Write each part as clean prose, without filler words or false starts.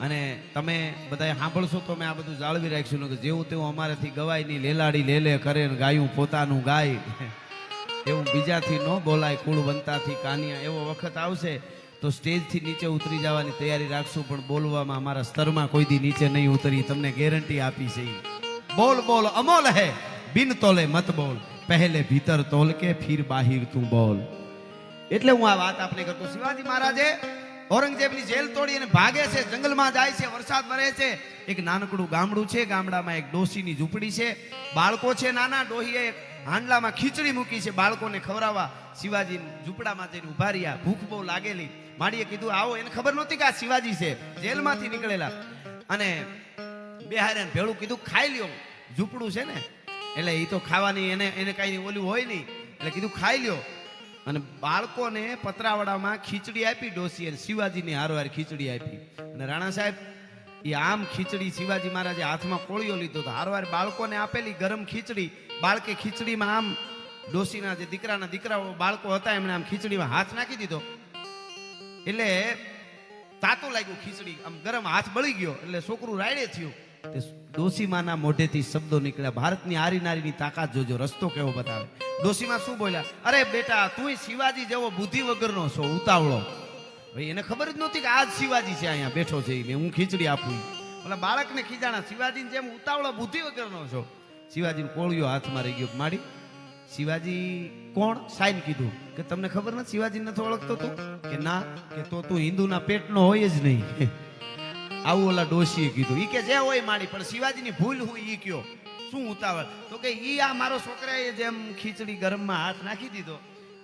અને તમે બધા સાંભળશો તો મેં આ બધું જાળવી રાખશું કે જેવું તેવું અમારાથી ગવાય નહીં, લેલાડી લેલે કરે ને ગાયું પોતાનું ગાય, એવું બીજાથી ન બોલાય, કુળ વંતાથી કાનિયા. એવો વખત આવશે તો સ્ટેજથી નીચે ઉતરી જવાની તૈયારી રાખશું, પણ બોલવામાં અમારા સ્તરમાં કોઈ દી નીચે નહીં ઉતરી, તમને ગેરંટી આપી છે. બોલ બોલ અમોલ હે બિન તોલે મત બોલ, પહેલે ભીતર તોલ કે ફિર બાહિર તું બોલ. એટલે હું આ વાત આપને કરતો. શિવાજી મહારાજે ઔરંગઝેબની જેલ તોડી અને ભાગે છે, જંગલમાં જાય છે, વરસાદ વરે છે. એક નાનકડું ગામડું છે, ગામડામાં એક ડોશીની ઝૂંપડી છે, બાળકો છે નાના. ડોહીએ હાંડલામાં ખીચડી મૂકી છે બાળકોને ખવડાવવા. શિવાજી ઝૂંપડામાં જઈને ઉભા રહ્યા, ભૂખ બહુ લાગેલી. માડીએ કીધું આવો. એને ખબર નહોતી કે આ શિવાજી છે, જેલમાંથી નીકળેલા. અને બે હારે ભેળું કીધું ખાઈ લ્યો, ઝૂંપડું છે ને એટલે એ તો ખાવાની એને કઈ ઓલું હોય નહીં, એટલે કીધું ખાઈ લ્યો. અને બાળકોને પતરાવાડામાં ખીચડી આપી ડોસી, અને શિવાજીની હારવાર ખીચડી આપી. અને રાણા સાહેબ એ આમ ખીચડી શિવાજી મહારાજે હાથમાં કોળિયો લીધો તો હારવાર બાળકોને આપેલી ગરમ ખીચડી. બાળકે ખીચડીમાં આમ ડોસીના જે દીકરાઓ બાળકો હતા એમણે આમ ખીચડીમાં હાથ નાખી દીધો, એટલે તાતું લાગ્યું ખીચડી, આમ ગરમ હાથ બળી ગયો, એટલે છોકરું રાયડે થયું. ડોસીમાના મોઢેથી શબ્દો નીકળ્યા, ભારતની આરી નારીની તાકાત જોજો, રસ્તો કેવો બતાવે. ડોસીમાં શું બોલ્યા? અરે બેટા તું શિવાજી જેવો બુદ્ધિ વગરનો છો, ઉતાવળો. ભાઈ એને ખબર જ નહોતી કે આજ શિવાજી છે અહીંયા બેઠો છે, હું ખીચડી આપું. ઓલા બાળકને ખીજાણા, શિવાજીને જેમ ઉતાવળો બુદ્ધિ વગરનો છો. શિવાજીને કોળિયો હાથમાં રહી ગયો. માડી શિવાજી કોણ? સાઈન કીધું કે તમને ખબર નથી શિવાજી નથી ઓળખતો તું? કે ના. કે તો તું હિન્દુના પેટનો હોય જ નહીં. આવું ઓલા ડોશીએ કીધું. ઈ કે જે હોય માડી, પણ શિવાજીની ભૂલ હોય ઈ કયો, શું ઉતાવળ? તો કે ઈ આ મારો છોકરાએ જેમ ખીચડી ગરમમાં હાથ નાખી દીધો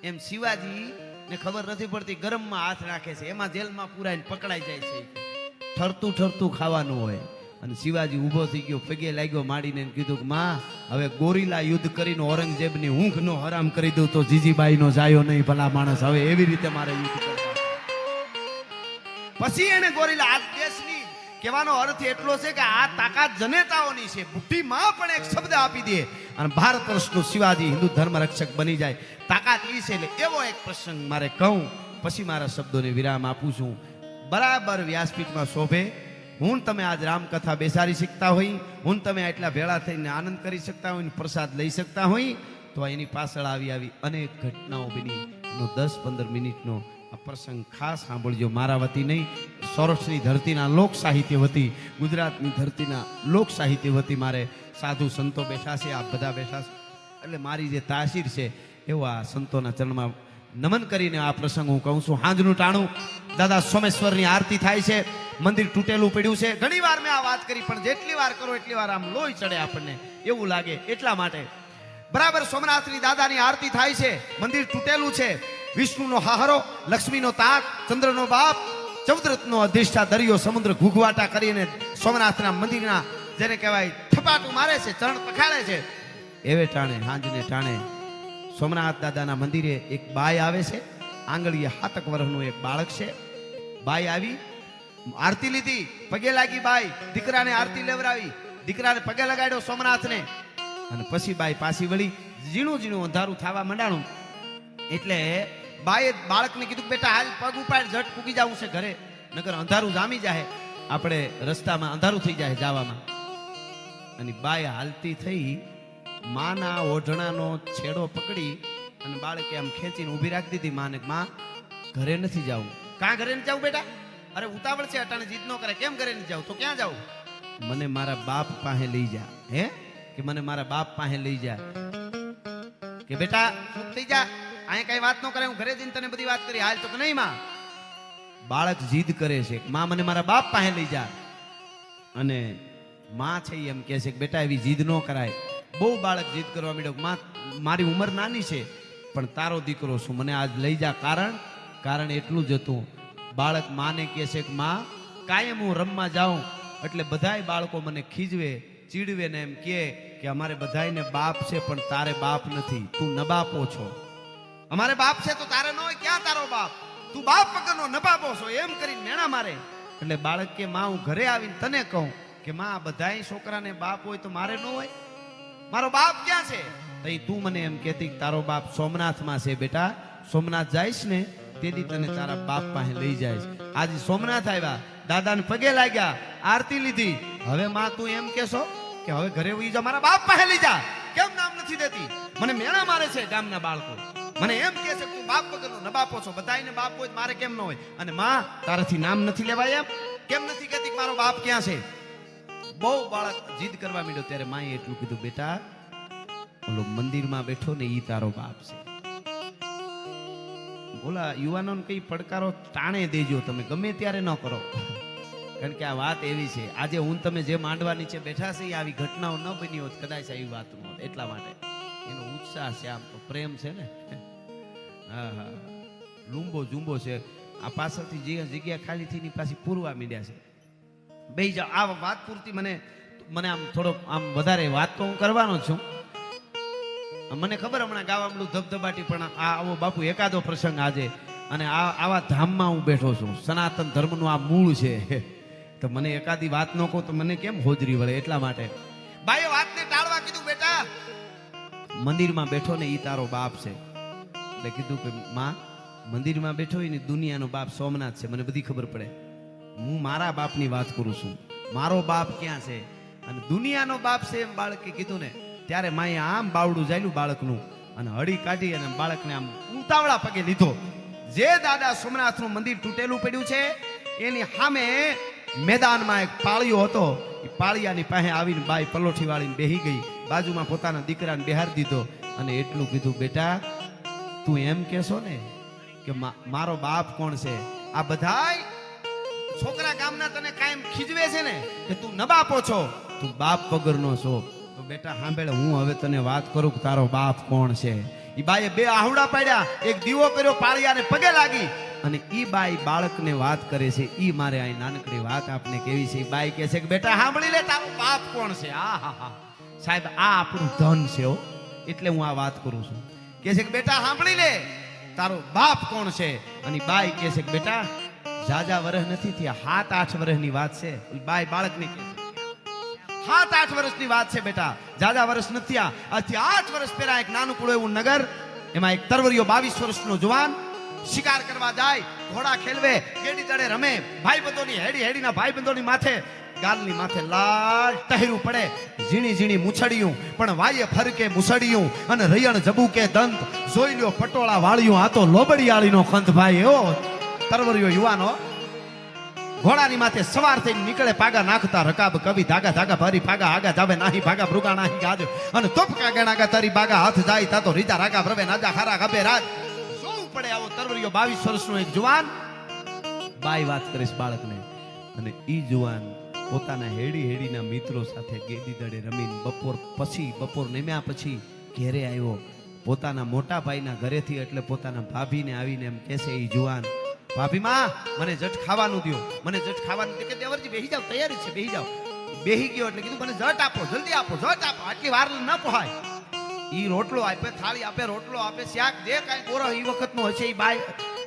એમ શિવાજી ને ખબર નથી પડતી ગરમમાં હાથ નાખે છે, એમાં જેલમાં પુરાઈને પકડાઈ જાય છે. ઠરતું ઠરતું ખાવાનું હોય. અને શિવાજી ઊભો થઈ ગયો, પગે લાગ્યો માડીને, કીધું કે માં હવે ગોરીલા યુદ્ધ કરીને ઔરંગઝેબની ઊંઘ નો હરામ કરી દઉં તો જીજીબાઈ નો જાયો નહીં ભલા માણસ, હવે એવી રીતે મારે યુદ્ધ કરવા. પછી એને ગોરીલા આ દેશની કહેવાનો અર્થ એટલો છે કે આ તાકાત જનેતાઓની છે. બુદ્ધિમાં પણ એક શબ્દ આપી દે અને ભારત વર્ષનું શિવાજી હિન્દુ ધર્મ રક્ષક બની જાય. તાકાત ઈ છે. એટલે એવો એક પ્રસંગ મારે કહું, પછી મારા શબ્દોને વિરામ આપું છું. બરાબર વ્યાસપીઠમાં શોભે. હું તમે આજ રામકથા બેસાડી શકતા હોય, હું તમે આટલા ભેળા થઈને આનંદ કરી શકતા હોય, પ્રસાદ લઈ શકતા હોય, તો એની પાછળ આવી અનેક ઘટનાઓ બની. 10-15 મિનિટનો આ પ્રસંગ ખાસ સાંભળજો. મારા વતી નહીં, સૌરાષ્ટ્રની ધરતીના લોક સાહિત્ય વતી, ગુજરાતની ધરતીના લોક સાહિત્ય વતી મારે સાધુ સંતો બેઠા છે, આ બધા બેઠા છે. એટલે મારી જે તાસીર છે એવો આ સંતોના ચરણમાં નમન કરીને આ પ્રસંગ હું કહું છું. હાંજનું ટાણું દાદા સોમેશ્વરની આરતી થાય છે. મંદિર તૂટેલું પડ્યું છે. ઘણી વાર મેં આ વાત કરી, પણ જેટલી વાર કરો એટલી વાર આમ લોહી ચડે આપણને, એવું લાગે. એટલા માટે બરાબર સોમનાથની દાદાની આરતી થાય છે. મંદિર તૂટેલું છે. વિષ્ણુનો હાહરો, લક્ષ્મીનો તાક, ચંદ્રનો બાપ, ચૌદરથનો અધિષ્ઠા દરિયો, સમુદ્ર ઘૂઘવાટા કરીને સોમનાથના મંદિરના જેને કહેવાય થપાટું મારે છે, ચરણ પખાડે છે. એવે ટાણે હાંજને ટાણે સોમનાથ દાદાના મંદિરે એક બાઈ આવે છે. આંગળીએ 7 વર્ષનું એક બાળક છે. બાઈ આવી, આરતી લીધી, પગે લાગી. બાઈ દીકરાને આરતી લેવરાવી, દીકરાને પગે લગાડ્યો સોમનાથને. અને પછી બાઈ પાછી વળી, ઝીણું ઝીણું અંધારું થવા માંડાણું. એટલે બાઈએ બાળકને કીધું બેટા હાલ પગ ઉપાડ, ઝટ પૂગી જવું છે ઘરે, નકર અંધારું જામી જાય, આપણે રસ્તામાં અંધારું થઈ જાય જવામાં. અને બાઈ હાલતી થઈ માના ઓઢણાનો છેડો પકડી અને બાળકે આમ ખેંચીને ઊભી રાખી દીધી માને. માં ઘરે નથી જાવું. કાં ઘરે નથી જાવું બેટા? અરે ઉતાવળ છે, અટાણે જીદ ન કરે. કેમ ઘરે નથી જાવું? તો ક્યાં જાવું? મને મારા બાપ પાસે લઈ જા. હે કે મને મારા બાપ પાસે લઈ જા. કે બેટા ચૂપ થઈ જા, અહીંયા કઈ વાત ન કરે, હું ઘરે જઈને તને બધી વાત કરી. હાલ તો કે નહીં માં. બાળક જીદ કરે છે, માં મને મારા બાપ પાસે લઈ જા. અને માં છે એમ કહે છે કે બેટા એવી જીદ ન કરાય. બહુ બાળક જીદ કરવા માંડ્યો. માં મારી ઉંમર નાની છે પણ તારો દીકરો છું, મને આજ લઈ જા. કારણ એટલું જ હતું. બાળક માને કહે છે કે માં કાયમ હું રમવા જાઉં એટલે બધાય બાળકો મને ખીજવે, ચીડવે ને એમ કે અમારે બધાયને બાપ છે પણ તારે બાપ નથી, તું નબાપો છો. અમારે બાપ છે તો તારે ન હોય, ક્યાં તારો બાપ? તું બાપ વગરનો નબાપો છો, એમ કરીને મેણા મારે. એટલે બાળક કે માં હું ઘરે આવીને તને કહું કે માં બધાય છોકરાને બાપ હોય તો મારે ન હોય, મારો બાપ ક્યાં છે? તઈ તું મને એમ કહેતી કે તારો બાપ સોમનાથમાં છે. બેટા સોમનાથ જઈશ ને તેથી તને તારા બાપ પાસે લઈ જાય. આજે સોમનાથ આવ્યા દાદાને પગે લાગ્યા, આરતી લીધી. હવે માં તું એમ કેશો કે હવે ઘરે ઉઈ જા, મારા બાપ પાસે લઈ જા. કેમ નામ નથી દેતી? મને મેણા મારે છે ગામના બાળકો, મને એમ કહે છે તું બાપ વગરનો નબાપો છો. બધાયને બાપ હોય, મારે કેમ ન હોય? અને માં તારાથી નામ નથી લેવાય એમ કેમ નથી કહેતી કે મારો બાપ ક્યાં છે? બહુ બાળક જીદ કરવા માંડ્યો ત્યારે માએ એટલું કીધું, બેટા ઓલો મંદિરમાં બેઠો ને ઈ તારો બાપ છે. બોલા યુવાનોને કઈ પડકારો ટાણે દેજો, તમે ગમે ત્યારે ન કરો, કારણ કે આ વાત એવી છે. આજે હું તમે જે માંડવા નીચે બેઠા છે આવી ઘટનાઓ ન બની હોત કદાચ આવી વાત ન હોત. એટલા માટે એનો ઉત્સાહ છે, આમ તો પ્રેમ છે ને. હા હા, લૂંબો જુંબો છે. આ પાછળથી જે જગ્યા ખાલી થઈને પાછી પૂરવા માંડ્યા છે. બે જાઓ, આ વાત પૂરતી મને આમ થોડો આમ વધારે વાત તો હું કરવાનો છું. મને ખબર હમણાં ગાવામડું ધબધબાટી, પણ આ આવો બાપુ એકાદો પ્રસંગ આજે અને આવા ધામમાં હું બેઠો છું. સનાતન ધર્મનું આ મૂળ છે, તો મને એકાદી વાત ન કહું તો મને કેમ હોજરી વળે. એટલા માટે ભાઈએ વાતને ટાળવા કીધું, બેટા મંદિરમાં બેઠો ને ઈ તારો બાપ છે. એટલે કીધું કે માં મંદિરમાં બેઠો હોય ને દુનિયાનો બાપ સોમનાથ છે, મને બધી ખબર પડે. હું મારા બાપની વાત કરું છું, મારો બાપ ક્યાં છે અને દુનિયાનો બાપ છે એમ બાળકે કીધું ને ત્યારે માએ આમ બાવડું જાયલું બાળકનું અને હળી કાઢી અને બાળકને આમ ઉતાવળા પગે લીધો. જે દાદા સોમનાથનું મંદિર તૂટેલું પડ્યું છે એની સામે મેદાનમાં એક પાળિયો હતો. એ પાળિયાની પાસે આવીને બાઈ પલોઠી વાળીને બેહી ગઈ, બાજુમાં પોતાના દીકરાને બેહારી દીધો અને એટલું કીધું, બેટા તું એમ કેશો ને કે મારો બાપ કોણ છે? આ બધાય છોકરા ગામના તને કાયમ ખીજવે છે ને કે તું નબાપો છો, તું બાપ વગરનો છો. તો બેટા સાંભળે, હું હવે તને વાત કરું કે તારો બાપ કોણ છે. ઈ બાઈએ બે આહુડા પાડ્યા, એક દીવો કર્યો, પાળિયાને પગે લાગી અને ઈ બાઈ બાળકને વાત કરે છે. ઈ મારે અહીં નાનકડી વાત આપને કેવી છે. ઈ બાઈ કહે છે કે બેટા સાંભળી લે, તારો બાપ કોણ છે? આ હા હા સાહેબ, આ આપણું ધન છે હો, એટલે હું આ વાત કરું છું. કહે છે કે બેટા સાંભળી લે, તારો બાપ કોણ છે? અને બાઈ કહે છે કે બેટા જાજા વર્ષ નથી થયા, 7-8 વર્ષની વાત છે. બાઈ બાળકને કહે છે 7-8 વર્ષની વાત છે બેટા, જાજા વર્ષ નથી થયા. આજથી 8 વર્ષ પહેલા એક નાનકડું એવું નગર, એમાં એક તરવરિયો 22 વર્ષનો જુવાન શિકાર કરવા જાય, ઘોડા ખેલવે, ગેડી દડે રમે, ભાઈબંધોની હેડીના ભાઈબંધોની માથે ગાલની માથે લાલ ટહેરું પડે, ઝીણી ઝીણી મૂછડિયું પણ વાયે ફરકે મૂછડિયું અને રયણ જબુકે દંત, જોઈ લ્યો પટોળા વાળ્યું, આ તો લોબડિયાળીનો ખંત ભાઈ. એવો તરવરિયો યુવાનો ઘોડાની માથે સવાર થઈને નીકળે, પાગા નાખતા રકાબ કવિ, ધાગા ધાગા ભરી ભાગા આગા જાવે નાહી ભાગા ભૃગા નાહી ગાજ અને તોપકા ગણાગા તારી બાગા હાથ જાય તાતો રીતા રાગા રવે નાજા ખારા ગબે રાજ. જોવું પડે આવો તરવરિયો 22 વર્ષનો એક જુવાન. બાઈ વાત કરીશ બાળકને અને ઈ જુવાન પોતાના હેડીના મિત્રો સાથે ગેડી દડે રમીને બપોર નમ્યા પછી ઘેરે આવ્યો, પોતાના મોટા ભાઈના ઘરેથી. એટલે પોતાના ભાભીને આવીને એમ કહેશે ઈ જુવાન, ભાભી માં મને જટ ખાવાનું દો, મને જટ ખાવાનું દે. કે દેવરજી બેહી જાવ, તૈયારી છે, બેહી જાવ. બેહી ગયો એટલે કીધું મને જટ આપો, જલ્દી આપો, જટ આપો, આટલી વાર ન પહોંચાય. ઈ રોટલો આપે, થાળી આપે, રોટલો આપે, શાક જે કાંઈ બોરો ઈ વખતનો હશે ઈ બાઈ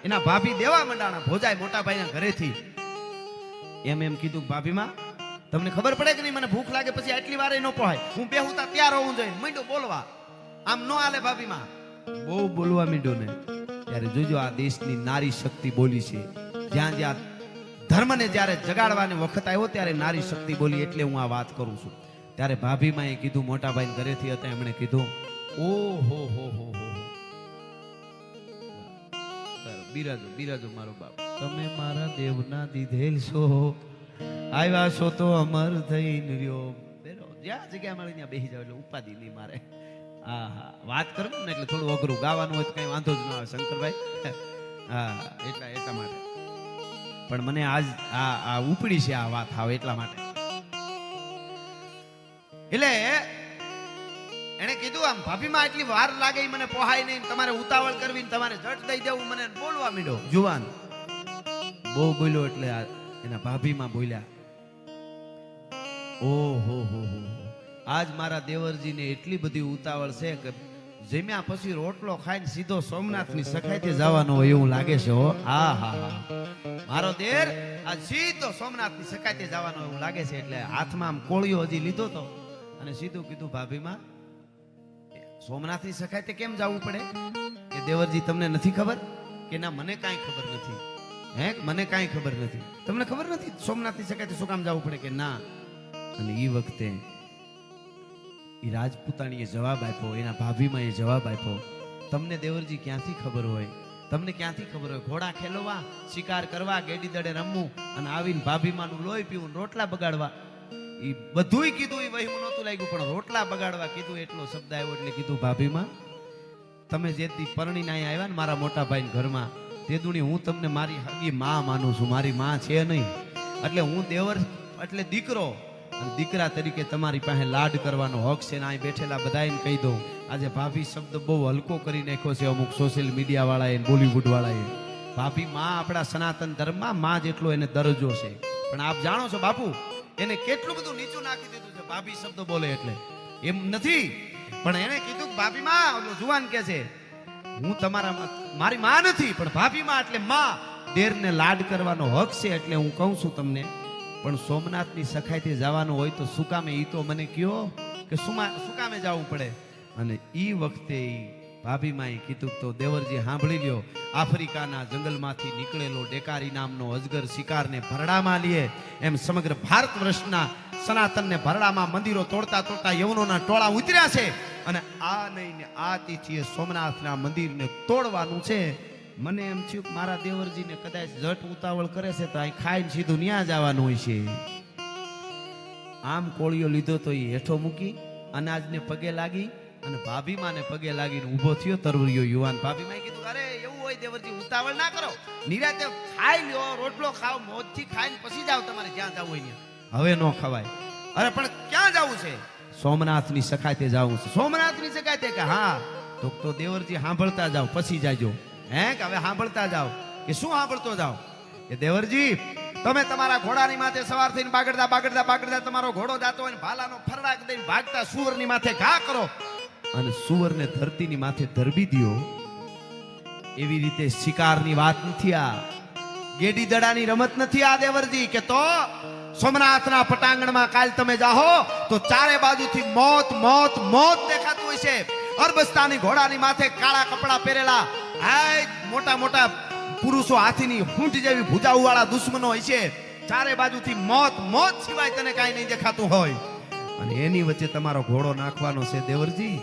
એના ભાભી દેવા મંડાણા ભોજાય મોટા ભાઈના ઘરેથી. એમ કીધું, ભાભી માં તમને ખબર પડે કે નહીં મને ભૂખ લાગે પછી આટલી વાર ન પહોંચાય, હું બેહુતા તૈયાર હોવું જોઈએ. માંડ્યો બોલવા, આમ નો હાલે ભાભી માં. બહુ બોલવા માંડ્યો ને ત્યારે જોજો આ દેશની નારી શક્તિ બોલી છે. જ્યાં જ્યાં ધર્મને જ્યારે જગાડવાનો વખત આવ્યો ત્યારે નારી શક્તિ બોલી. એટલે હું આ વાત કરું છું. ત્યારે ભાભીમાં એ કીધું, મોટા ભાઈ ઘરેથી હતા, એમણે કીધું, ઓ હો બિરાજો મારો બાપ, તમે મારા દેવના દીધેલ છો, આવ્યા છો તો અમર થઈને રહ્યો. જ્યાં જગ્યા મળી ત્યાં બેસી જાવ એટલે ઉપાધિ નહીં મારે. હા વાત કરવું ને એટલે થોડું અઘરું, ગાવાનું હોય તો કઈ વાંધો જ ન આવે શંકરભાઈ. હા એટલા માટે પણ મને આજ આ ઉપડી છે આ વાત આવે એટલા માટે. એટલે એને કીધું, આમ ભાભીમાં એટલી વાર લાગે મને પોહાય નહીં, તમારે ઉતાવળ કરવી, તમારે જટ દઈ દેવું. મને બોલવા માંડ્યો જુવાન, બહુ બોલ્યો એટલે એના ભાભીમાં બોલ્યા, ઓહો આજ મારા દેવરજીને એટલી બધી ઉતાવળ છે કે જમ્યા પછી રોટલો ખાઈને સીધો સોમનાથની સખાઈથી જવાનો હોય એવું લાગે છે. હો હા મારો દેર આ સીધો સોમનાથની સખાઈથી જવાનો એવું લાગે છે. એટલે હાથમાં આમ કોળિયો હજી લીધો તો અને સીધું કીધું, ભાભીમાં સોમનાથની સખાઈથી કેમ જવું પડે? કે દેવરજી તમને નથી ખબર? કે ના મને કાંઈ ખબર નથી. હે મને કાંઈ ખબર નથી. તમને ખબર નથી સોમનાથની સખાઈથી શું કામ જવું પડે કે ના? અને એ વખતે એ રાજપૂતાણીએ જવાબ આપ્યો, એના ભાભીમાં એ જવાબ આપ્યો, તમને દેવરજી ક્યાંથી ખબર હોય? તમને ક્યાંથી ખબર હોય? ઘોડા ખેલવા, શિકાર કરવા, ગેડી દડે રમવું અને આવીને ભાભીમાનું લોહી પીવું, રોટલા બગાડવા. એ બધુંય કીધું, એ વહીમું નહોતું લાગ્યું, પણ રોટલા બગાડવા કીધું એટલો શબ્દ આવ્યો એટલે કીધું ભાભીમાં તમે જેથી પરણીને અહીંયા આવ્યા ને મારા મોટા ભાઈ ઘરમાં, તે દુણી હું તમને મારી હગી માં માનું છું, મારી માં છે નહીં. એટલે હું દેવર એટલે દીકરો, અને દીકરા તરીકે તમારી પાસે લાડ કરવાનો હક છે ને અહીં બેઠેલા બધાને કહી દઉં. આજે ભાભી શબ્દ બહુ હલકો કરી નાખ્યો છે અમુક સોશિયલ મીડિયા વાળાએ, બોલીવુડ વાળાએ. ભાભી માં આપણા સનાતન ધર્મમાં માં જેટલો એને દરજ્જો છે. પણ આપ જાણો છો બાપુ એને કેટલું બધું નીચું નાખી દીધું છે ભાભી શબ્દ બોલે એટલે. એમ નથી, પણ એને કીધું ભાભી માં, જુવાન કે છે હું તમારા મારી માં નથી પણ ભાભી માં એટલે માં. દેરને લાડ કરવાનો હક છે એટલે હું કહું છું તમને. પણ સોમનાથની સખાઈથી જવાનું હોય તો શું કામે? ઈ તો મને કયો કે શું કામે જવું પડે? અને ઈ વખતે ભાભીમાં કીધું તો દેવરજી સાંભળી લ્યો, આફ્રિકાના જંગલમાંથી નીકળેલો ડેકારી નામનો અજગર શિકારને ભરડામાં લે એમ સમગ્ર ભારત વર્ષના સનાતનને ભરડામાં મંદિરો તોડતા તોડતા યવનોના ટોળા ઉતર્યા છે. અને આ નહીં ને આ તિથિએ સોમનાથના મંદિરને તોડવાનું છે. મને એમ થયું કે મારા દેવરજીને કદાચ જટ ઉતાવળ કરે છે તો અહીં ખાઈને સીધું ન્યા જવાનું હોય છે. આમ કોળીઓ લીધો તો એ હેઠો મૂકી અનાજને પગે લાગી અને ભાભીમાને પગે લાગીને ઊભો થયો તરવરિયો યુવાન. ભાભીમાએ કીધું અરે એવું હોય દેવરજી ઉતાવળ ના કરો, નિરાતે ખાઈ લ્યો, રોટલો ખાઓ, મોજથી ખાઈને પછી જાવ તમારે જ્યાં જવું હોય ત્યાં. હવે નો ખવાય. અરે પણ ક્યાં જવું છે? સોમનાથની સખાઈતે જવું છે. સોમનાથની સખાઈતે કે હા તો દેવરજી સાંભળતા જાવ પછી જાજો. હે કે હવે સાંભળતા જાવ કે શું સાંભળતો જાવ? કે દેવરજી તમે તમારા ઘોડાની માથે સવાર થઈને બાગડતા બાગડતા બાગડતા તમારો ઘોડો જાતો હોય ભાલાનો ફરડાક દઈને ભાગતા સુવરની માથે ઘા કરો અને સુવરને ધરતીની માથે ધરબી દો. એવી રીતે શિકારની વાત નથી, આ ગેડી દડાની રમત નથી આ દેવરજી. કે તો સોમનાથના પટાંગણમાં કાલ તમે જાહો તો ચારે બાજુથી મોત મોત મોત દેખાતું હોય છે. અરબસ્તાની ઘોડાની માથે કાળા કપડા પહેરેલા મોટા મોટા પુરુષો, હાથીની હૂંટ જેવી ભુજાઓ વાળા દુશ્મનો હોય છે. ચારે બાજુથી મોત મોત સિવાય તને કાંઈ નહીં દેખાતું હોય. અને એની વચ્ચે તમારો ઘોડો નાખવાનો છે દેવરજી.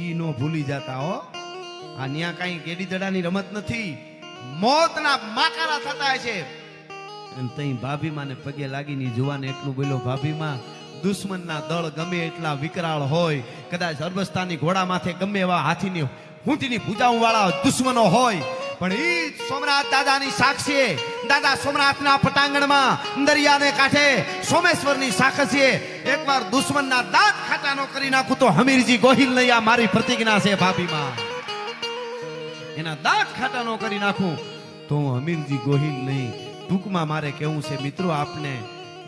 ઈ નો ભૂલી જતા હો. આ ન્યા કાંઈ ગેડી દડાની રમત નથી, મોતના માકારા થતા છે. અને તઈ ભાભીમાને પગે લાગીને જુવાને એટલું બોલ્યો, ભાભીમાં દુશ્મનના દળ ગમે એટલા વિકરાળ હોય, કદાચ અરબસ્તાની ઘોડા માથે ગમે એવા હાથીની હૂંટની ભુજાઓ વાળા દુશ્મનો હોય, પણ ઈ સોમનાથ દાદાની સાક્ષી, દાદા સોમનાથના પટાંગણમાં દરિયાને કાંઠે સોમેશ્વરની સાક્ષીએ એકવાર દુશ્મનના દાંત ખાટા નો કરી નાખું તો હમીરજી ગોહિલ નહીં, આ મારી પ્રતિજ્ઞા છે ભાભીમાં. એના દાંત ખાટા નો કરી નાખું તો હું હમીરજી ગોહિલ નહીં. ટૂંકમાં મારે કેવું છે મિત્રો આપને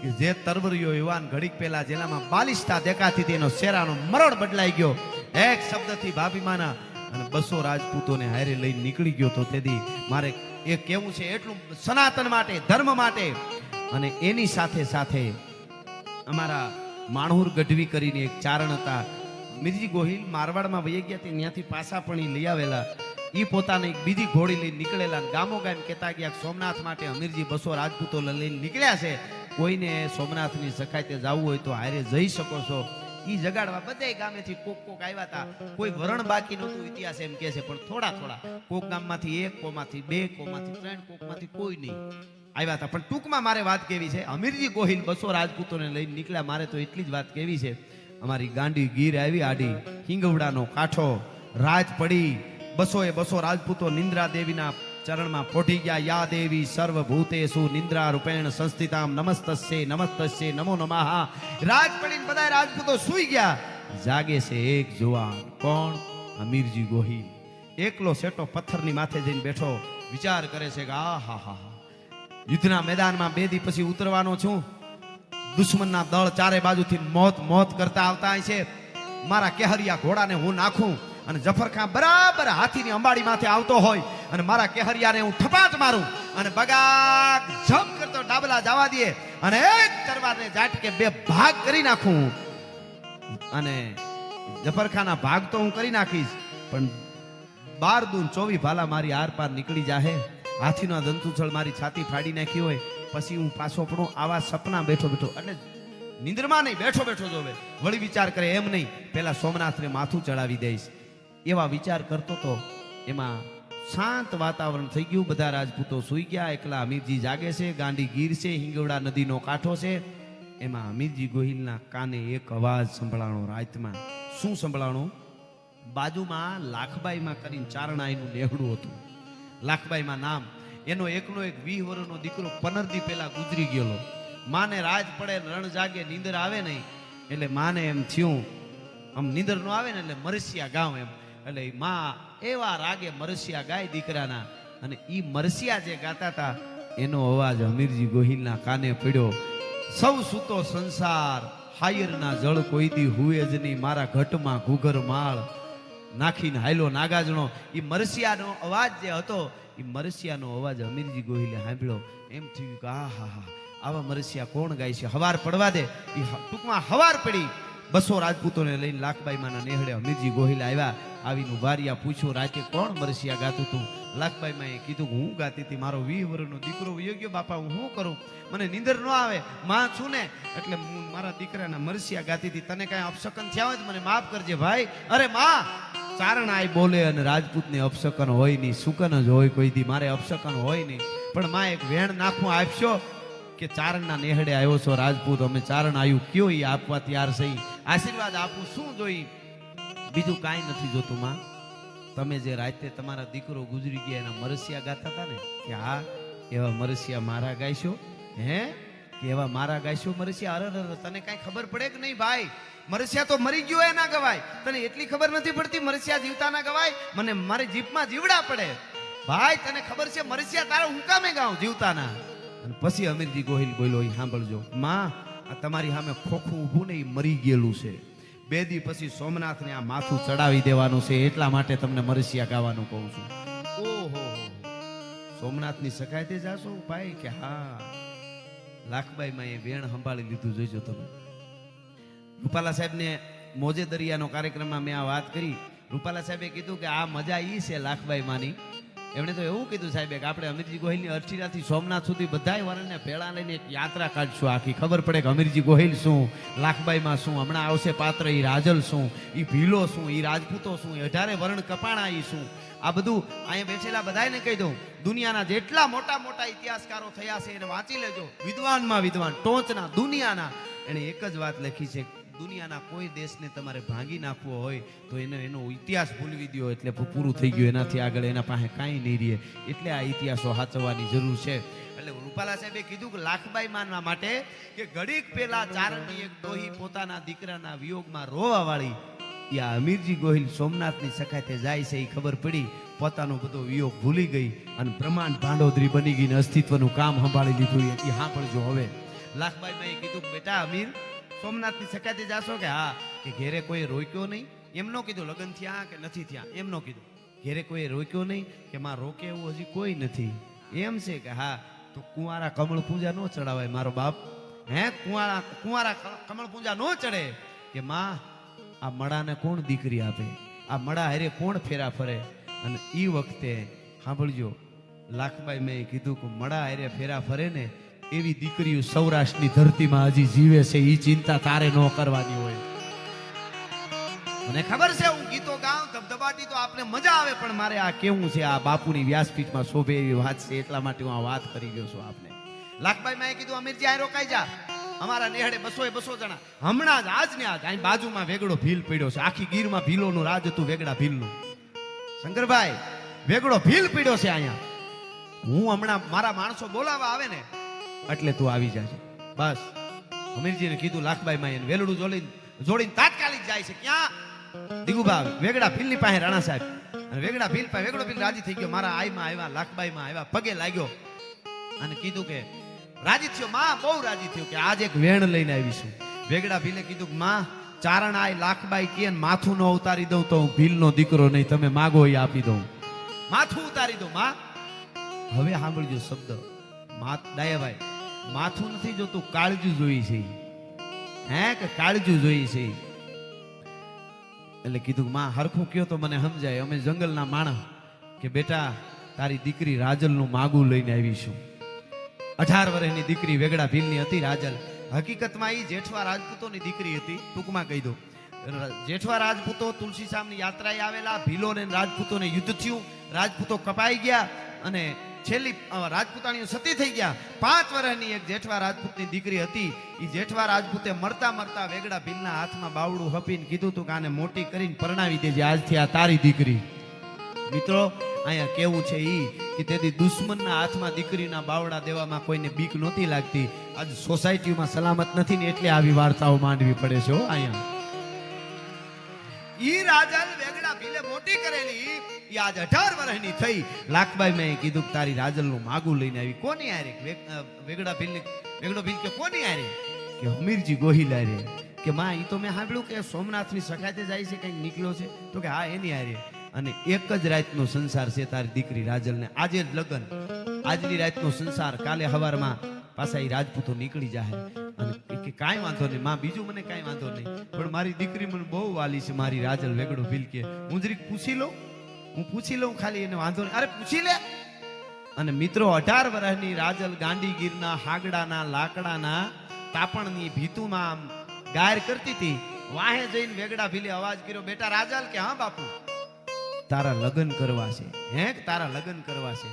કે જે તરવરિયો યુવાન ઘડીક પહેલા જેનામાં બાલિશતા દેખાતી હતી એનો શેરાનો મરણ બદલાઈ ગયો એક શબ્દથી ભાભીમાના, અને 200 રાજપૂતોને હારે લઈને નીકળી ગયો. તો તેથી મારે એ કેવું છે એટલું સનાતન માટે, ધર્મ માટે. અને એની સાથે સાથે અમારા માણહુર ગઢવી કરીને એક ચારણ હતા, મિરજી ગોહિલ મારવાડમાં વહી ગયા ત્યાંથી પાછા પણ એ લઈ આવેલા. ઈ પોતાને એક બીજી ઘોડી લઈને નીકળેલા, ગામો ગામ કહેતા ગયા સોમનાથ માટે અમીરજી 200 રાજપૂતો લઈને નીકળ્યા છે, કોઈને સોમનાથની સખાઈતે જવું હોય તો હારે જઈ શકો છો. ઈ જગાડવા બધે ગામેથી કોક કોક આવ્યા હતા. કોઈ વરણ બાકી નહોતું, ઇતિહાસ એમ કહે છે, પણ થોડા થોડા કોક ગામમાંથી 1, કોમાંથી 2, કોમાંથી 3, કોકમાંથી કોઈ નહીં આવ્યા હતા. પણ ટૂંકમાં મારે વાત કેવી છે, અમીરજી ગોહિલ 200 રાજપૂતોને લઈને નીકળ્યા. મારે તો એટલી જ વાત કેવી છે, અમારી ગાંડી ગીર આવી આડી, હિંગવડાનો કાંઠો રાજ પડી, 200 રાજપૂતો નિંદ્રા દેવીના ચરણમાં પોઢી ગયા. યા દેવી સર્વભૂતેષુ નિંદ્રા રૂપેણ સંસ્થિતામ નમસ્તસ્ય નમસ્તસ્ય નમો નમઃ. રાજ પડીને બધા રાજપૂતો સૂઈ ગયા. જાગે છે એક જુવાન, કોણ? અમીરજી ગોહિલ. એકલો સેટો પથ્થરની માથે જઈને બેઠો, વિચાર કરે છે કે આ હા હા યુદ્ધના મેદાનમાં 2 દી પછી ઉતરવાનો છું. દુશ્મનના દળ ચારે બાજુથી મોત મોત કરતા આવતા છે. મારા કેહરિયા ઘોડાને હું નાખું અને જફર ખાન બરાબર હાથીની અંબાડી માથે આવતો હોય અને મારા કેહરિયાને હું ઠપાટ મારું અને બગાગ જમ કરતો ડાબલા જવા દે અને એક તરવારને ઝાટકે 2 ભાગ કરી નાખું. અને જફર ખાનના ભાગ તો હું કરી નાખીશ, પણ 12 દૂન 24 ભાલા મારી આર પાર નીકળી જાહે. હાથીનો દંતુછળ મારી છાતી ફાડી નાખી હોય, પછી હું પાછો પડું આવા સપના બેઠો બેઠો, એટલે નિંદ્રમાં નહીં, બેઠો બેઠો જોવે, વળી વિચાર કરે એમ નહીં, પેલા સોમનાથને માથું ચડાવી દઈશ, એવા વિચાર કરતો તો એમાં શાંત વાતાવરણ થઈ ગયું. બધા રાજપૂતો સૂઈ ગયા, એકલા અમીરજી જાગે છે. ગાંડી ગીર છે, હિંગવડા નદીનો કાંઠો છે. એમાં અમીરજી ગોહિલના કાને એક અવાજ સંભળાણો રાતમાં. શું સંભળાણો? બાજુમાં લાખબાઈમાં કરીને ચારણાઈનું નેહડું હતું. લાખબાઈમાં નામ, એનો એકનો એક 20 વર્ષનો દીકરો 15 દી પહેલા ગુજરી ગયેલો. માને રાજ પડે, રણ જાગે, નીંદર આવે નહીં, એટલે માને એમ થયું, આમ નીંદર નો આવે ને એટલે મરસિયા ગાવ એમ, એટલે માં એવા રાગે મરસિયા ગાય દીકરાના, અને ઈ મરસિયા જે ગાતા હતા એનો અવાજ અમીરજી ગોહિલના કાને પડ્યો. સૌ સૂતો સંસાર, હાયરના જળ કોઈ દી હુએ જ નહીં, મારા ઘટમાં ઘૂઘર માળ નાખીને હાયલો નાગાજણો. ઈ મરસિયાનો અવાજ જે હતો, ઈ મરસિયાનો અવાજ અમીરજી ગોહિલે સાંભળ્યો. એમ થયું કે આ હા હા, આવા મરસિયા કોણ ગાય છે? હવાર પડવા દે. ઈ ટૂંકમાં હવાર પડી. 200 રાજપૂતોને લઈને લાખબાઈમાના નેહડે અમીરજી ગોહિલ આવ્યા. આવીને વારિયા પૂછ્યું, રાતે કોણ મરસિયા ગાતું તું? લાખબાઈમાં કીધું કે હું ગાતી હતી, મારો 20 વર્ષનો દીકરો વયો ગયો બાપા, હું શું કરું? મને નીંદર ન આવે, માં છું ને, એટલે હું મારા દીકરાના મરસિયા ગાતી હતી. તને કઈ અપશકન થયા હોય તો મને માફ કરજે ભાઈ. અરે માં, ચારણાઈ બોલે અને રાજપૂતને અપશકન હોય નહીં, સુકન જ હોય કોઈ દી, મારે અપશકન હોય નહીં. પણ માં એક વેણ નાખવું આપશો કે ચારણના નેહડે આવ્યો છો રાજપૂત, અમે ચારણ આવ્યું કયો એ આપવા તૈયાર સહી, આશીર્વાદ આપું, શું જોઈ? બીજું કાંઈ નથી જોતું માં. તમે જે રાતે તમારા દીકરો ગુજરી ગયા એના મરસિયા ગાતા હતા ને, કે હા એવા મરસિયા મારા ગાયશો? હે કે એવા મારા ગાયશો મરસિયા? અરે તને કાંઈ ખબર પડે કે નહીં ભાઈ? મરસિયા તો મરી ગયો એ ના ગવાય. તને એટલી ખબર નથી પડતી મરસિયા જીવતા ના ગવાય? મને મારી જીભમાં જીવડા પડે ભાઈ. તને ખબર છે મરસિયા તારા હું કામે ગાઉં જીવતા ના? અને પછી અમીરજી ગોહિલ બોલ્યો, સાંભળજો માં, આ તમારી સામે ખોખું ઊભું ને એ મરી ગયેલું છે. 2 દી પછી સોમનાથને આ માથું ચડાવી દેવાનું છે, એટલા માટે તમને મરસિયા ગાવાનું કહું છું. ઓહો, સોમનાથની સખાયતે જાશો ભાઈ? કે હા. લાખબાઈમાં એ વેણ સંભાળી લીધું, જોઈજો તમે. રૂપાલા સાહેબને મોજે દરિયાનો કાર્યક્રમમાં મેં આ વાત કરી. રૂપાલા સાહેબે કીધું કે આ મજા ઈ છે લાખબાઈમાંની. એમણે તો એવું કીધું સાહેબે કે આપણે અમીરજી ગોહિલની અરઠીરાથી સોમનાથ સુધી બધાય વરણને ભેળા લઈને એક યાત્રા કાઢશું આખી. ખબર પડે કે અમીરજી ગોહિલ શું, લાખબાઈમાં શું, હમણાં આવશે પાત્ર ઈ રાજલ શું, ઈ ભીલો શું, ઈ રાજપૂતો શું, 18 વરણ કપાણા ઈ શું. આ બધું અહીંયા બેઠેલા બધાને કહી દઉં, દુનિયાના જેટલા મોટા મોટા ઇતિહાસકારો થયા છે એને વાંચી લેજો. વિદ્વાનમાં વિદ્વાન, ટોચના દુનિયાના, એને એક જ વાત લખી છે, દુનિયાના કોઈ દેશને તમારે ભાંગી નાખવો હોય તો એનો ઇતિહાસ ભૂલવી દો એટલે પૂરું થઈ ગયું. એનાથી આગળ એના પાસે કાંઈ નહીં રહે. એટલે આ ઇતિહાસો સાચવવાની જરૂર છે. એટલે રૂપાલા સાહેબે કીધું કે લાખબાઈ માનવા માટે કે ઘડીક પેલા ચારણની એક ડોહી પોતાના દીકરાના વિયોગમાં રોવા વાળી, આ અમીરજી ગોહિલ સોમનાથની સખાતે જાય છે, એ ખબર પડી, પોતાનો બધો વિયોગ ભૂલી ગઈ અને બ્રહ્માંડ ભાંડોદરી બની ગઈ ને અસ્તિત્વનું કામ સંભાળી લીધું. એ સાંભળજો હવે. લાખબાઈમાં કીધું, બેટા અમીર, સોમનાથની સખાતે જાશો? કે હા. કે ઘેરે કોઈ રોક્યો નહીં? એમ નો કીધું લગ્ન થયા કે નથી થયા, એમ નો કીધું. ઘેરે કોઈ રોક્યો નહીં? કે માં રોકે એવું હજી કોઈ નથી. એમ છે? કે હા. તો કુંવારા કમળ પૂજા નો ચડાવાય મારો બાપ? હે, કુંવારા કમળ પૂજા નો ચડે? કે માં, આ મડાને કોણ દીકરી આપે? આ મડા હારે કોણ ફેરા ફરે? અને ઈ વખતે સાંભળજો, લાખબાઈ મેં કીધું કે મડા હારે ફેરા ફરે ને એવી દીકરીઓ સૌરાષ્ટ્રની ધરતીમાં હજી જીવે છે, એ ચિંતા તારે ન કરવાની હોય. મને ખબર છે હું ગીતો ગાઉં ધબધબાટી તો આપને મજા આવે, પણ મારે આ કેવું છે, આ બાપુની વ્યાસપીઠમાં શોભે એવી વાત છે, એટલા માટે હું આ વાત કરી ગયો છું આપને. લાખબાઈ મેં કીધું, અમીરજી આ રોકાઈ જા, અમારા નેહડે 200 જણા હમણાં જ આજ ને આજ અહીં બાજુમાં વેગડો ભીલ પડ્યો છે. આખી ગીરમાં ભીલોનું રાજ હતું, વેગડા ભીલનું. શંકરભાઈ, વેગડો ભીલ પડ્યો છે અહીંયા. હું હમણાં મારા માણસો બોલાવા આવે ને એટલે તું આવી જાજે. બસ અમીરજીને કીધું. લાખબાઈ માં વેલડું જોડીને તાત્કાલિક જાય છે. ક્યાં? દિગુભા વેગડા ભીલની પાસે રાણા સાહેબ. અને વેગડા ભીલ પાસે વેગડો ભીલ રાજી થઈ ગયો. મારા આઈમાં આવ્યા, લાખબાઈમાં આવ્યા, પગે લાગ્યો અને કીધું કે રાજી થયો. માં બહુ રાજી થયો કે આજ એક વેણ લઈને આવીશું. વેગડા ભીલે કીધું કે માં, ચારણ આય લાખબાઈ કે માથું ન ઉતારી દઉં તો હું ભીલનો દીકરો નહીં, તમે માગો એ આપી દઉં, માથું ઉતારી દઉં. માં હવે સાંભળજો શબ્દ, ડાયાભાઈ, માથું નથી જોતું, કાળજું જોઈ છે. હે, કે કાળજું જોઈ છે. એટલે કીધું માં હરખું કયો તો મને સમજાય, અમે જંગલના માણસ. કે બેટા તારી દીકરી રાજલનું માગું લઈને આવીશું. 18 વર્ષની દીકરી વેગડા ભીલની હતી રાજલ. હકીકતમાં એ જેઠવા રાજપૂતોની દીકરી હતી. ટૂંકમાં કહી દો, જેઠવા રાજપૂતો તુલસી સામની યાત્રાએ આવેલા, ભીલોને રાજપૂતોને યુદ્ધ થયું, રાજપૂતો કપાઈ ગયા અને છેલ્લી રાજપૂતાણીઓ સતી થઈ ગયા. 5 વર્ષની એક જેઠવા રાજપૂતની દીકરી હતી. એ જેઠવા રાજપૂતે મરતા મરતા વેગડા ભીલના હાથમાં બાવડું હપીને કીધું તું કે આને મોટી કરીને પરણાવી દેજે, આજથી આ તારી દીકરી. મિત્રો અહીંયા કેવું છે ઈ કે તેથી દુશ્મનના હાથમાં દીકરીના બાવડા દેવામાં કોઈને બીક નહોતી લાગતી. આજ સોસાયટીમાં સલામત નથી ને એટલે આવી વાર્તાઓ માંડવી પડે છે. અહીંયા ઈ રાજલ વેગડા ભીલે મોટી કરેલી, ઈ આજ 18 વર્ષની થઈ. લાખબાઈ મેં કીધું કે તારી રાજલનું માગું લઈને આવી. કોની આરે? વેગડા ભીલ વેગડો ભીલ કે કોની આરે? કે હમીરજી ગોહિલ આરે. કે માં ઈ તો મેં સાંભળ્યું કે સોમનાથની સખાતે જાય છે, કંઈક નીકળ્યો છે. તો કે હા એની આરે. અને એક જ રાતનો સંસાર છે તારી દીકરી રાજલને. આજે જ લગ્ન, આજની રાતનો સંસાર, કાલે સવારમાં પાછા એ રાજપૂતો નીકળી જાય. અને કે કાંઈ વાંધો નહીં માં, બીજું મને કાંઈ વાંધો નહીં, પણ મારી દીકરી મને બહુ વાલી છે, મારી રાજલ વેગડો ભીલ કે હું જરીક પૂછી લઉં, હું પૂછી લઉં ખાલી, એને વાંધો નહીં. અરે પૂછી લે. અને મિત્રો 18 વર્ષની રાજલ ગાંડીગીરના હાગડાના લાકડાના તાપણની ભીતુમાં ગાયર કરતી હતી. વાહે જઈને વેગડા ભીલે અવાજ કર્યો, બેટા રાજલ. કે હા બાપુ, તારા લગ્ન કરવા છે. હે તારા લગ્ન કરવા છે?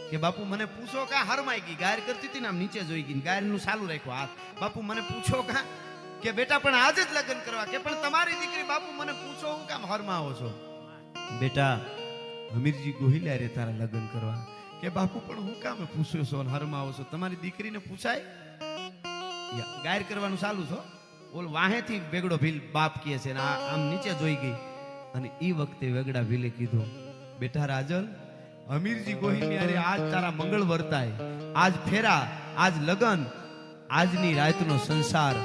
કે બાપુ મને પૂછો કા? હરમાઈ ગઈ, ગાયર કરતી હતી ને આમ નીચે જોઈ ગઈ, ગાયરનું ચાલુ રાખ્યો હાથ. બાપુ મને પૂછો કા? કે બેટા પણ આજ જ લગ્ન કરવા. કે પણ તમારી દીકરી બાપુ મને પૂછો, હું કામ હરમાવો છો? બેટા હમીરજી ગોહિલ રે તારા લગ્ન કરવા. કે બાપુ પણ હું કામ પૂછ્યો છો ને હરમાવો છો? તમારી દીકરીને પૂછાય. ગાયર કરવાનું ચાલુ છો. ઓલ વાહેથી વેગડો ભીલ બાપ કહે છે ને આમ નીચે જોઈ ગઈ. અને એ વખતે વેગડા ભીલે કીધું, બેટા રાજલ, હમીરજી ગોહિલ અરે આજ તારા મંગળ વર્તાય, આજ ફેરા, આજ લગન, આજની રાતનો સંસાર.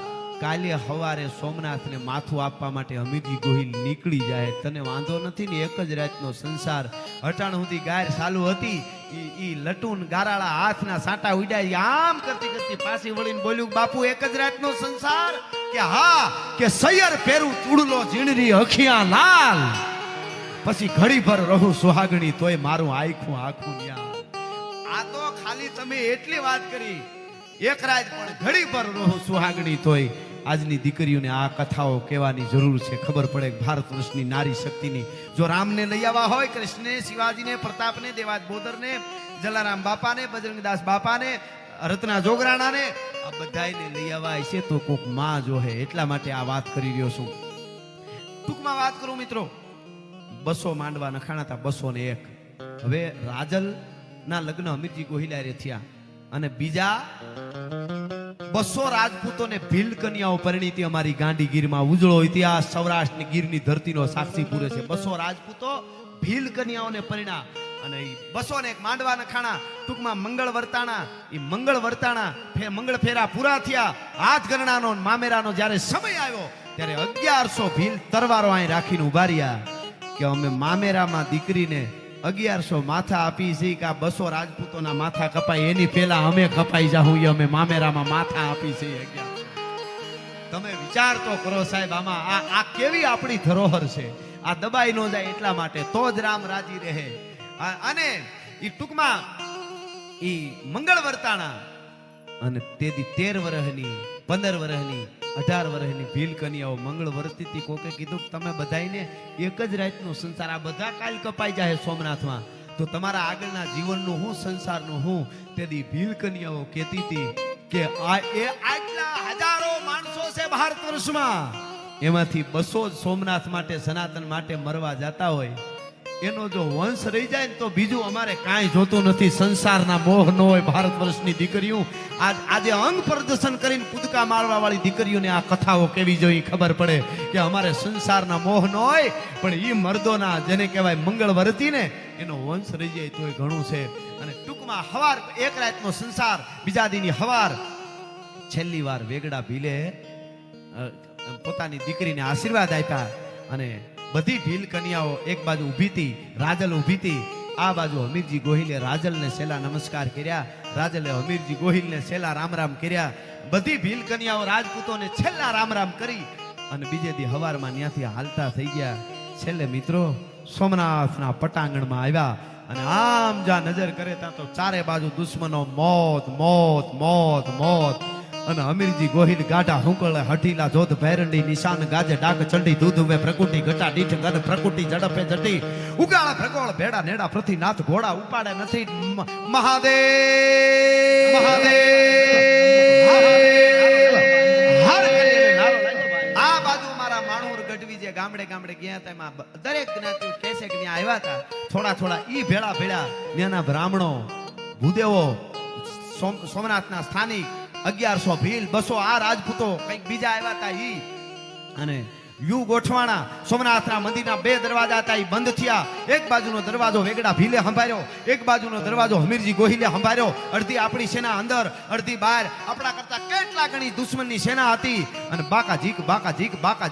કાલે સવારે સોમનાથને માથું આપવા માટે હમીરજી ગોહિલ નીકળી જાય. તને વાંધો નથી ને? એક જ રાતનો સંસાર. હટાણ સુધી ગાયર ચાલુ હતી. ઈ લટુન ગારાળા હાથના સાંટા ઉડાય આમ કરતી કરતી પાછી વળીને બોલ્યું, બાપુ એક જ રાતનો સંસાર? કે હા. કે સૈયર પેરું ચૂડલો ઝીણરી અખિયા લાલ, પછી ઘડી ભર રહું સુહાગણી તોય મારું આખું આખું ન્યા. આ તો ખાલી તમે એટલી વાત કરી, એક રાત પણ ઘડી ભર રહું સુહાગણી તોય. આજની દીકરીઓને આ કથાઓ કહેવાની જરૂર છે, ખબર પડે ભારત વર્ષની નારી શક્તિની. જો રામને લઈ આવવા હોય, કૃષ્ણને, શિવાજીને, પ્રતાપને, દેવાજ બોદરને, જલારામ બાપાને, બજરંગદાસ બાપાને, રત્ના જોગરાણાને, આ બધાને લઈ આવવા છે તો કોક માં જોહે. એટલા માટે આ વાત કરી રહ્યો છું. ટૂંકમાં વાત કરું મિત્રો, 200 માંડવા નખાણા હતા, 201. હવે રાજલ ના લગ્ન હમીરજી ગોહિલારે થયા અને બીજા 200 રાજપૂતોને ભીલ કન્યાઓ પરિણીતી. અમારી ગાંડીગીરમાં ઉજળો ઇતિહાસ સૌરાષ્ટ્રની ગીરની ધરતીનો સાક્ષી પૂરે છે. 200 રાજપૂતો ભીલ કન્યાઓને પરિણા અને 201 માંડવા નખાણા. ટૂંકમાં મંગળ વર્તાણા. એ મંગળ વર્તાણા મંગળ ફેરા પૂરા થયા. હાથ ગણનાનો મામેરાનો જ્યારે સમય આવ્યો ત્યારે 1100 ભીલ તરવારો અહીં રાખીને ઉભા રહ્યા કે અમે મામેરામાં દીકરીને 1100 માથા આપી છે કે આ 200 રાજપૂતોના માથા કપાય એની પહેલા અમે કપાઈ જાઉં, અમે મામેરામાં માથા આપી છે 1100. તમે વિચાર તો કરો સાહેબ, આમાં આ કેવી આપણી ધરોહર છે. આ દબાઈ ન જાય એટલા માટે તો જ રામ રાજી રહે. અને એ ટૂંકમાં એ મંગળ વર્તાણા અને તેથી 13 વર્ષની, 15 વર્ષની, 18 વર્ષની ભીલ કન્યાઓ મંગળ વર્તી હતી. કોકે કીધું તમે બધાને એક જ રાતનો સંસાર, આ બધા કાલ કપાઈ જાય સોમનાથમાં, તો તમારા આગળના જીવનનું હું, સંસારનું હું. તેથી ભીલ કન્યાઓ કહેતી હતી કે આટલા હજારો માણસો છે ભારત વર્ષમાં, એમાંથી 200 સોમનાથ માટે, સનાતન માટે મરવા જતા હોય. એનો જો વંશ રહી જાય ને તો બીજું અમારે કાંઈ જોતું નથી. સંસારના મોહ ન હોય ભારત વર્ષની દીકરીઓ. આજે અંગ પ્રદર્શન કરીને કૂદકા મારવા વાળી દીકરીઓને આ કથાઓ કેવી જોઈએ ખબર પડે કે અમારે સંસારના મોહ ન હોય, પણ એ મર્દોના જેને કહેવાય મંગળ વર્તી ને એનો વંશ રહી જાય તોય ઘણું છે. અને ટૂંકમાં હવાર એક રાતનો સંસાર, બીજા દીની હવાર છેલ્લી વાર વેગડા ભીલે પોતાની દીકરીને આશીર્વાદ આપ્યા અને બધી ભીલ કન્યાઓ એક બાજુ ઊભી હતી, રાજલ ઊભી હતી. આ બાજુ હમીરજી ગોહિલે રાજલને છેલ્લા નમસ્કાર કર્યા, રાજલે હમીરજી ગોહિલને છેલ્લા રામ રામ કર્યા. બધી ભીલ કન્યાઓ રાજપૂતોને છેલ્લા રામ રામ કરી અને બીજે દી હવારમાં ત્યાંથી હાલતા થઈ ગયા. છેલ્લે મિત્રો સોમનાથના પટાંગણમાં આવ્યા અને આમ જ્યાં નજર કરે ત્યાં તો ચારે બાજુ દુશ્મનો મોત મોત મોત મોત. અને હમીરજી ગોહિલ ગાઢા હુંકળે હઠીલા જોધ ભૈરંડી નિશાન ગાજે ડાક ચંડી દૂધ ઉવે પ્રકૃતિ ઘટા દીઠ ગન પ્રકૃતિ ઝડપે જટી ઉગાળે પ્રગોળ ભેડા નેડા પૃથ્વીનાથ ઘોડા ઉપાડે નથી મહાદેવ મહાદેવ હર કરીને નારો લાગ્યો. આ બાજુ મારા માણુર ગઢવી જે ગામડે ગામડે ગયા હતા એમાં દરેક જ્ઞાતિ કહેશે કે ત્યાં આવ્યા હતા થોડા થોડા ઈ ભેળા ભેળા ત્યાંના બ્રાહ્મણો ભૂદેવો સોમનાથના સ્થાનિક 1100 ભીલ 200 આ રાજપૂતો કંઈક બીજા આવ્યા હતા ઈ અને યુ ગોઠવાણા સોમનાથના મંદિરના 2 દરવાજા હતા ઈ બંધ થયા. એક બાજુનો દરવાજો વેગડા ભીલે સંભાળ્યો, એક બાજુનો દરવાજો હમીરજી ગોહિલે સંભાળ્યો. અડધી આપણી સેના અંદર, અડધી બહાર. આપણા કરતા કેટલા ગણી દુશ્મનની સેના હતી અને બાકા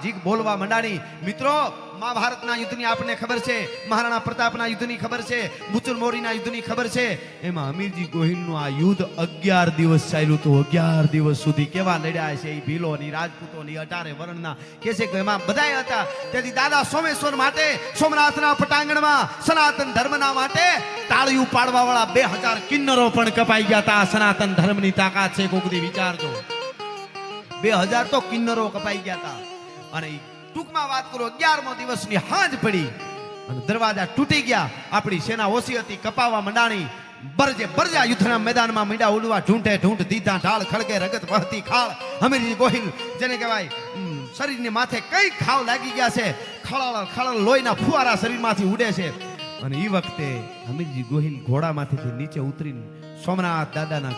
ઝીક બોલવા મંડાણી. મિત્રો મહાભારતના યુદ્ધની આપણને ખબર છે, મહારાણા પ્રતાપના યુદ્ધની ખબર છે, બુચુર મોરીના યુદ્ધની ખબર છે. એમાં હમીરજી ગોહિલનું આ યુદ્ધ 11 દિવસ ચાલ્યું હતું. 11 દિવસ સુધી કેવા લડ્યા છે એ ભીલોની, રાજપૂતોની, 18 વર્ણના કે છે કે એમાં બધાય હતા. તેથી દાદા સોમેશ્વર માટે સોમનાથના પટાંગણમાં સનાતન ધર્મના માટે તાળીઓ પાડવા વાળા 2000 કિન્નરો પણ કપાઈ ગયા હતા. સનાતન ધર્મની તાકાત છે, કોક દી વિચારજો. 2000 તો કિન્નરો કપાઈ ગયા હતા. અને ટૂંકમાં વાત કરો 11મો દિવસની હાંજ પડી અને દરવાજા તૂટી ગયા. આપણી સેના ઓછી હતી, કપાવા મંડાણી. બરજા યુદ્ધના મેદાનમાં મીડા ઉડવા ઢૂંઢે ઢૂંઢ દીધા ઢાળ ખળગે રગત વહતી ખાળ. હમીરજી ગોહિલ જેને કહેવાય શરીરની માથે કઈ ઘાવ લાગી ગયા છે, ખળળ લોહીના ફુવારા શરીરમાંથી ઉડે છે. અને એ વખતે હમીરજી ગોહિલ ઘોડામાંથી નીચે ઉતરીને સોમનાથ દાદાના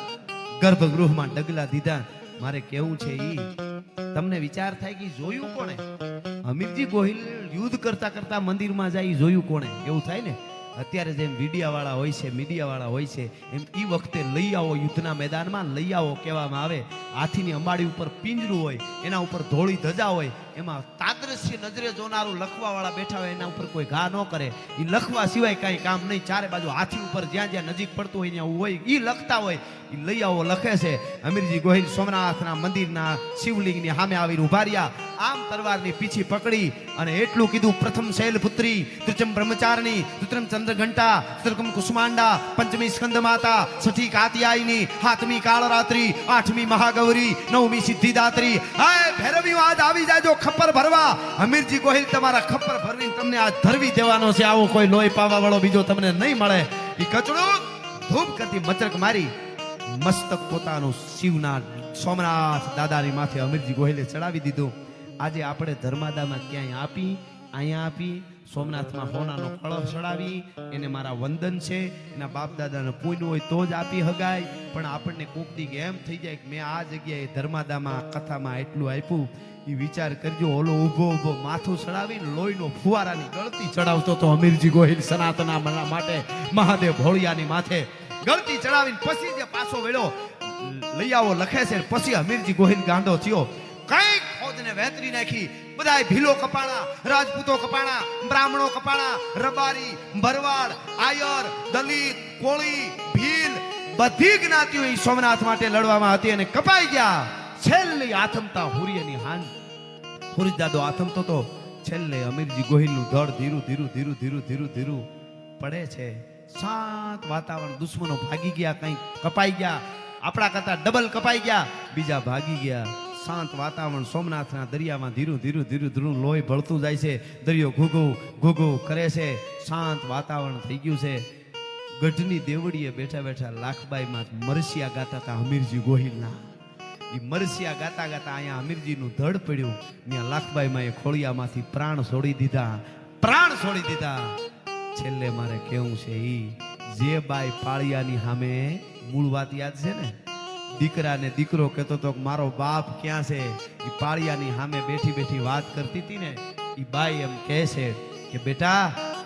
ગર્ભગૃહમાં ડગલા દીધા. મારે કેવું છે ઈ તમને વિચાર થાય કે જોયું કોણે? હમીરજી ગોહિલ યુદ્ધ કરતા કરતા મંદિરમાં જાય જોયું કોણે? એવું થાય ને. અત્યારે જેમ મીડિયાવાળા હોય છે એમ ઈ વખતે લઈ આવો યુદ્ધના મેદાનમાં લઈ આવો કહેવામાં આવે. હાથીની અંબાડી ઉપર પિંજરું હોય, એના ઉપર ધોળી ધજા હોય, એમાં તાદ્રશ્ય નજરે જોનારું લખવાવાળા બેઠા હોય, એના ઉપર કોઈ ઘા ન કરે. એ લખવા સિવાય કાંઈ કામ નહીં. ચારે બાજુ હાથી ઉપર જ્યાં જ્યાં નજીક પડતું હોય ત્યાં હોય એ લખતા હોય. એ લઈ આવો લખે છે. હમીરજી ગોહિલ સોમનાથના મંદિરના શિવલિંગની સામે આવીને ઉભા રહ્યા. આમ તલવારની પીછી પકડી અને એટલું કીધું, પ્રથમ શૈલપુત્રી, તૃચમ બ્રહ્મચારિણી, તૃત્રમ ચંદ્રઘંટા, તૃકમ કુસુમાંડા, પંચમી સ્કંદ માતા, છઠ્ઠી કાત્યાયની, સાતમી કાળરાત્રી, આઠમી મહાગૌરી, નવમી સિદ્ધિદાત્રી. હાય ભૈરવી આજ આવી જાજો ખપ્પર ભરવા. હમીરજી ગોહિલ તમારા ખપ્પર ભરવીને તમને આજ ધરવી દેવાનો છે. આવો કોઈ લોહી પાવા વાળો બીજો તમને નહીં મળે. એ કચડું ધૂપ કરતી મચરક મારી મસ્તક પોતાનું શિવના સોમનાથ દાદાની માથે હમીરજી ગોહિલે ચડાવી દીધું. આજે આપણે ધર્માદામાં ક્યાંય આપી, અહીંયા આપી, સોમનાથમાં હોનાનો કળશ ચડાવી એને મારા વંદન છે. એના બાપ દાદાને પુણ્ય હોય તો જ આપી હગાય. પણ આપણને કોક દી એમ થઈ જાય કે મેં આ જગ્યાએ ધર્માદામાં કથામાં એટલું આપ્યું. એ વિચાર કરજો. ઓલો ઊભો માથું ચડાવીને લોહીનો ફુવારાની ગળતી ચડાવતો તો હમીરજી ગોહિલ સનાતના માટે મહાદેવ ભોળિયાની માથે ગળતી ચડાવીને પછી જે પાછો વેળો લઈ આવો લખે છે. પછી હમીરજી ગોહિલ ગાંડો થયો. કઈક ફોજને વેતરી નાખી. બધાય ભીલો કપાણા, રાજપૂતો કપાણા, બ્રાહ્મણો કપાણા, રબારી, ભરવાડ, આયર, દલિત, કોળી, ભીલ બધી જ્ઞાતિઓ સોમનાથ માટે લડવામાં હતી અને કપાઈ ગયા. છેલ્લી આથમતા હુરિયાની હાંજ હુરીદાદો આથમતો તો છેલ્લે હમીરજી ગોહિલનું ધડ ધીરું પડે છે. શાંત વાતાવરણ. દુશ્મનો ભાગી ગયા, કંઈક કપાઈ ગયા, આપણા કરતા ડબલ કપાઈ ગયા, બીજા ભાગી ગયા. શાંત વાતાવરણ. સોમનાથના દરિયામાં ધીરું લોહી ભળતું જાય છે. દરિયો ઘૂઘુ કરે છે. શાંત વાતાવરણ થઈ ગયું છે. ગઢની દેવડીએ બેઠા લાખબાઈમાં મરસિયા ગાતા હતા હમીરજી ગોહિલના. એ મરસિયા ગાતા અહીંયા હમીરજીનું ધડ પડ્યું. ત્યાં લાખબાઈમાં એ ખોળિયામાંથી પ્રાણ છોડી દીધા. છેલ્લે મારે કેવું છે ઈ જે બાઈ પાળિયાની સામે મૂળ વાત યાદ છે ને, દીકરાને દીકરો કહેતો તો મારો બાપ ક્યાં છે. એ પાળિયાની સામે બેઠી વાત કરતી હતી ને. એ બાઈ એમ કહે છે કે બેટા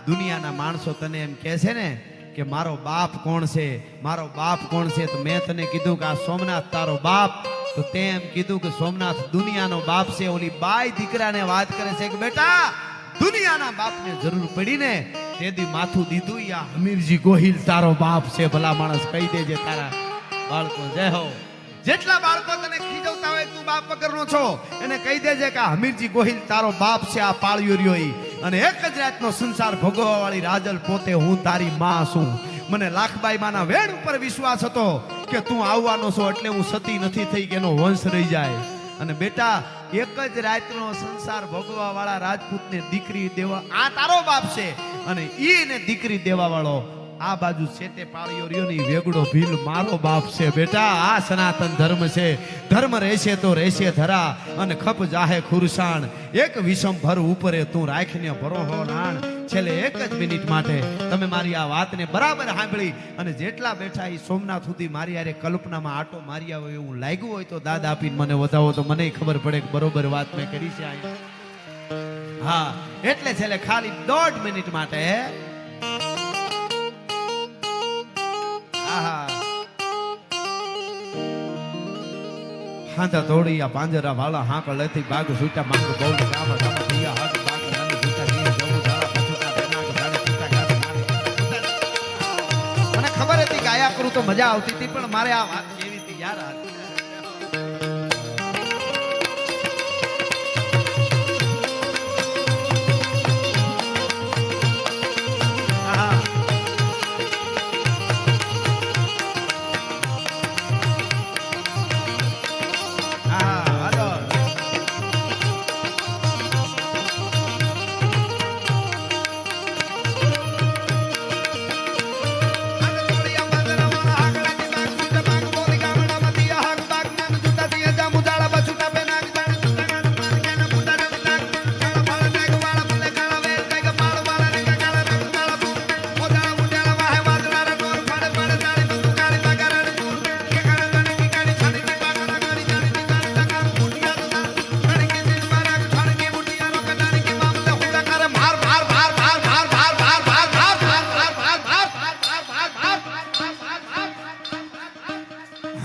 દુનિયાના માણસો તને એમ કહે છે ને કે મારો બાપ કોણ છે, તો મેં તને કીધું કે આ સોમનાથ તારો બાપ. તો તે એમ કીધું કે સોમનાથ દુનિયાનો બાપ છે. ઓલી બાઈ દીકરાને વાત કરે છે કે બેટા દુનિયાના બાપને જરૂર પડી ને તેથી માથું દીધું. યા હમીરજી ગોહિલ તારો બાપ છે. ભલા માણસ કહી દેજે તારા બાળકો. જય હો. જેટલા બાળકો તને ખીજવતા હોય તું બાપ વગરનો છો એને કહી દેજે કે હમીરજી ગોહિલ તારો બાપ છે. આ પાળિયો રહ્યો અને એક જ રાતનો સંસાર ભોગવવા વાળી રાજલ પોતે હું તારી માં છું. મને લાખબાઈ માના વેણ ઉપર વિશ્વાસ હતો કે તું આવવાનો છો એટલે હું સતી નથી થઈ કે એનો વંશ રહી જાય. અને બેટા એક જ રાતનો સંસાર ભોગવવા વાળા રાજપૂતને દીકરી દેવા આ તારો બાપ છે અને ઈને દીકરી દેવા વાળો આ બાજુ સેતે પાળીઓ રહ્યો ની વેગડો ભીલ મારો બાપ છે. બેટા આ સનાતન ધર્મ છે. ધર્મ રહેશે તો રહેશે ધરા અને ખપ જાહે ખુરસાણ. એક વિષમ ભર ઉપરે તું રાખીને ભરો હો નાણ. છેલ્લે એક જ મિનિટ માટે તમે મારી આ વાતને બરાબર સાંભળી અને જેટલા બેઠા એ સોમનાથ સુધી મારી યારે કલ્પનામાં આટો મારી આવે એવું લાગ્યું હોય તો દાદ આપીને મને વધાવો તો મને ખબર પડે કે બરોબર વાત મેં કરી છે. હા એટલે છેલ્લે ખાલી 1.5 મિનિટ માટે હાંધા તોડી આ પાંજરા વાળા હાંક લેતી બાગ સુટા માંગ બોલ ગામ ગામ દિયા હાક બાગ નાની સુટા દી જવું જાળા પછુટા બેના ગાડી સુટા ગાડી મને ખબર હતી કે આયા કરું તો મજા આવતી હતી પણ મારે આ વાત કેવી હતી યાર.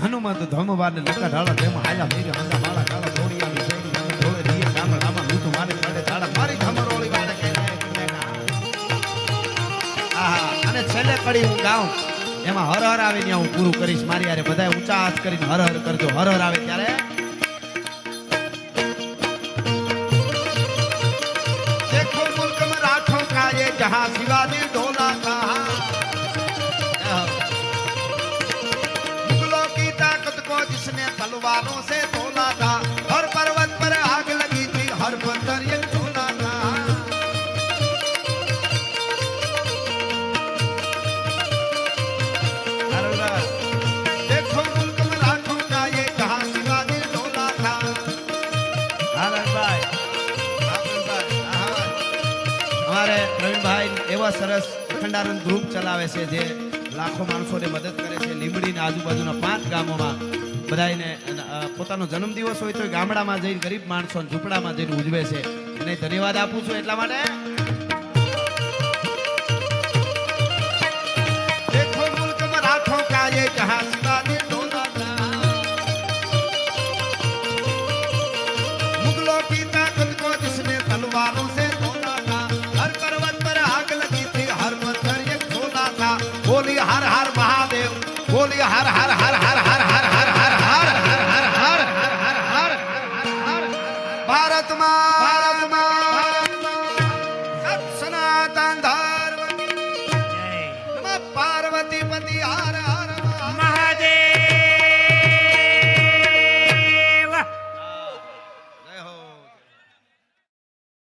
હનુમંત ધમવાને લકા ઢાળા તેમાં આલા મેરે હાંડા માળા કાળા દોડિયાની શેરી મને ઢોળે દીએ ગામડામાં લૂટું મારે પડે ઢાળા મારી ધમરોળી વાળે આહા અને છેલ્લે કડી હું ગાઉં એમાં હર હર આવે ત્યાં હું પૂરું કરીશ. મારી યારે બધાય ઊંચા હાથ કરીને હર હર કરજો. હર હર આવે ત્યારે देखो मुल्क में राठों का ये जहां शिवाजी ढोला था मुगलों की ताकत को जिसने तलवारों से तोला था हर पर्वत पर आग लगी थी हर पत्थर ये झूला था. देखो मुल्क में राठों का ये जहां शिवाजी ढोला था. हमारे પ્રવીણભાઈ એવા સરસ અખંડાનંદ ગ્રુપ ચલાવે છે જે લાખો માણસોને મદદ કરે છે. લીંબડીના આજુબાજુના 5 ગામોમાં બધાને પોતાનો જન્મદિવસ હોય તો ગામડામાં જઈને ગરીબ માણસો ઝૂંપડામાં જઈને ઉજવે છે. એને ધન્યવાદ આપું છું એટલા માટે. દેખો મુલ્ક में राठों का ये जहां शिवाजी ढोला था मुगलों की ताकत को जिसने तलवारों से तोला था हर पर्वत पर आग लगी थी हर पत्थर एक झोला था. बोली हर हर महादेव बोली हर हर हर हर